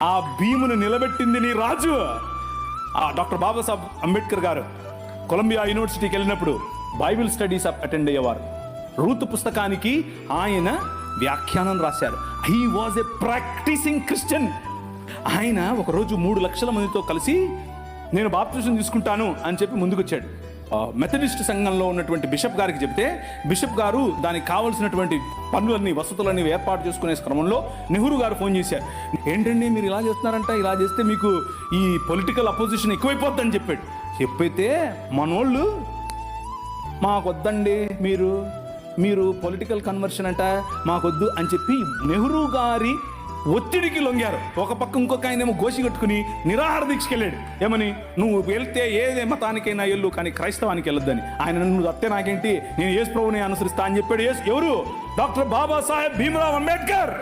ఆ భీమును నిలబెట్టింది నీ రాజు. డాక్టర్ బాబాసాహెబ్ అంబేద్కర్ గారు కొలంబియా యూనివర్సిటీకి వెళ్ళినప్పుడు బైబిల్ స్టడీస్ అటెండ్ అయ్యేవారు. రూతు పుస్తకానికి ఆయన వ్యాఖ్యానం రాశారు. He was a practising Christian. ఆయన ఒకరోజు 3 లక్షల మందితో కలిసి నేను బాప్తిజం తీసుకుంటాను అని చెప్పి ముందుకొచ్చాడు. మెథడిస్ట్ సంఘంలో ఉన్నటువంటి బిషప్ గారికి చెప్తే బిషప్ గారు దానికి కావాల్సినటువంటి పనులన్నీ వసతులన్నీ ఏర్పాటు చేసుకునే క్రమంలో నెహ్రూ గారు ఫోన్ చేశారు. ఏంటండి మీరు ఇలా చేస్తున్నారంట, ఇలా చేస్తే మీకు ఈ పొలిటికల్ అపోజిషన్ ఎక్కువైపోద్దని చెప్పాడు. చెప్పైతే మనోళ్ళు మాకొద్దండి, మీరు పొలిటికల్ కన్వర్షన్ అంట మాకొద్దు అని చెప్పి నెహ్రూ గారి ఒత్తిడికి లొంగారు. ఒక పక్క ఇంకొక ఆయన ఏమో గోసి కట్టుకుని నిరాహార దీక్షకి వెళ్ళాడు. ఏమని, నువ్వు వెళ్తే ఏదే మతానికైనా వెళ్ళు కానీ క్రైస్తవానికి వెళ్ళొద్దని. ఆయన నువ్వు అత్తే నాకేంటి, నేను యేసు ప్రభువుని అనుసరిస్తా అని చెప్పాడు. ఎవరు? డాక్టర్ బాబాసాహెబ్ భీమ్రావ్ అంబేద్కర్.